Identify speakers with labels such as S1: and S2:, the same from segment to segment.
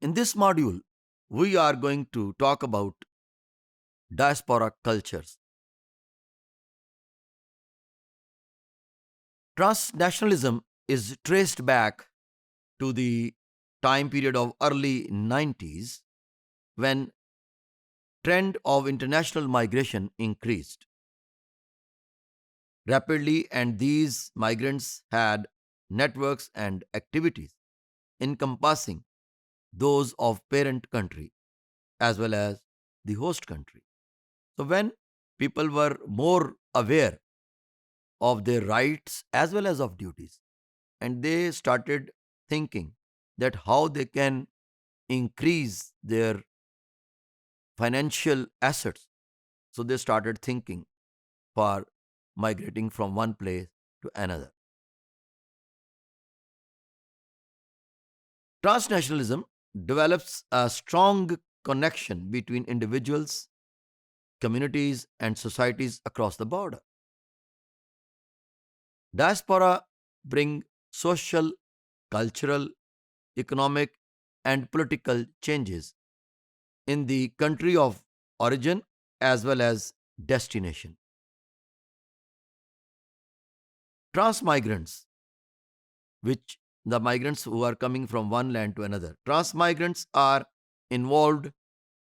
S1: In this module, we are going to talk about diaspora cultures. Transnationalism is traced back to the time period of early 90s when trend of international migration increased rapidly, and these migrants had networks and activities encompassing those of parent country as well as the host country. So when people were more aware of their rights as well as of duties, and they started thinking that how they can increase their financial assets, so they started thinking for migrating from one place to another. Transnationalism develops a strong connection between individuals, communities, and societies across the border. Diaspora bring social, cultural, economic, and political changes in the country of origin as well as destination. Transmigrants, which the migrants who are coming from one land to another, transmigrants are involved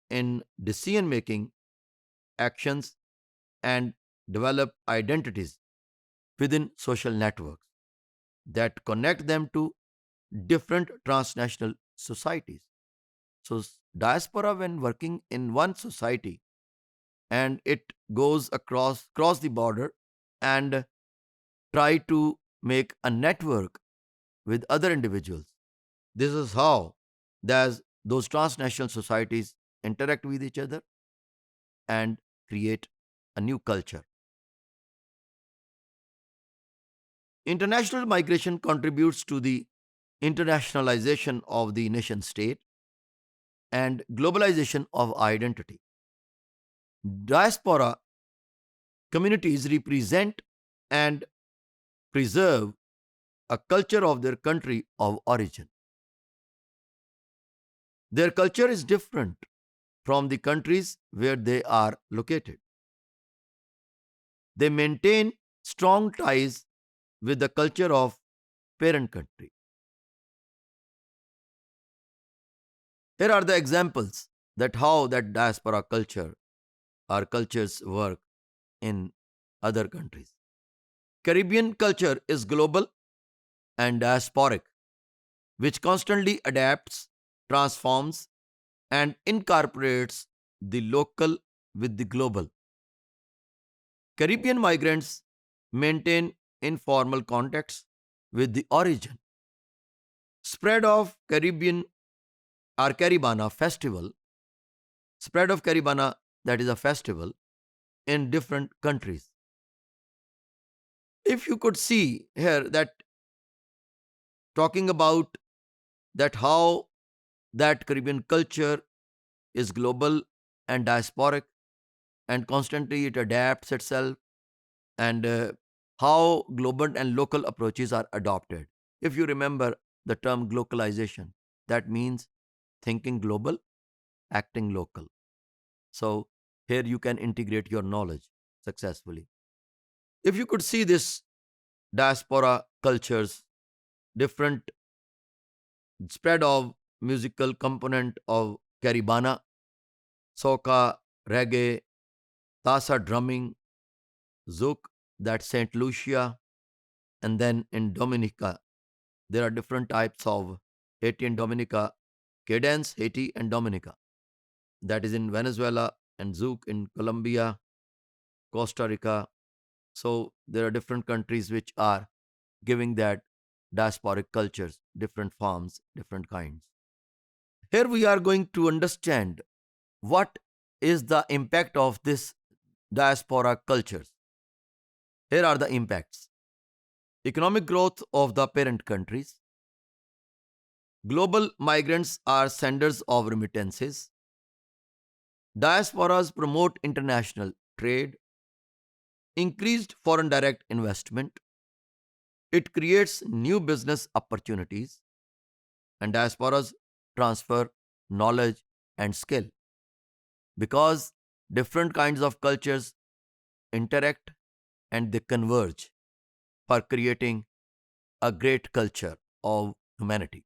S1: in decision making actions and develop identities within social networks that connect them to different transnational societies. So, diaspora, when working in one society, and it goes across the border and try to make a network with other individuals. This is how those transnational societies interact with each other and create a new culture. International migration contributes to the internationalization of the nation state and globalization of identity. Diaspora communities represent and preserve a culture of their country of origin. Their culture is different from the countries where they are located. They maintain strong ties with the culture of parent country. Here are the examples that how that diaspora culture or cultures work in other countries. Caribbean culture is global and diasporic, which constantly adapts, transforms, and incorporates the local with the global. Caribbean migrants maintain informal contacts with the origin. Spread of Caribbean or Caribana festival, spread of Caribana, that is a festival in different countries. If you could see here that talking about that how that Caribbean culture is global and diasporic, and constantly it adapts itself, and how global and local approaches are adopted. If you remember the term globalization, that means thinking global, acting local. So here you can integrate your knowledge successfully. If you could see this diaspora cultures, different spread of musical component of Caribana, soca, reggae, tasa drumming, zouk, that's Saint Lucia, and then in Dominica there are different types of Haiti and Dominica, cadence, Haiti and Dominica, that is in Venezuela, and zouk in Colombia, Costa Rica. So there are different countries which are giving that diasporic cultures, different forms, different kinds. Here we are going to understand what is the impact of this diaspora cultures. Here are the impacts. Economic growth of the parent countries. Global migrants are senders of remittances. Diasporas promote international trade. Increased foreign direct investment. It creates new business opportunities, and diasporas transfer knowledge, and skill. Because different kinds of cultures interact and they converge for creating a great culture of humanity.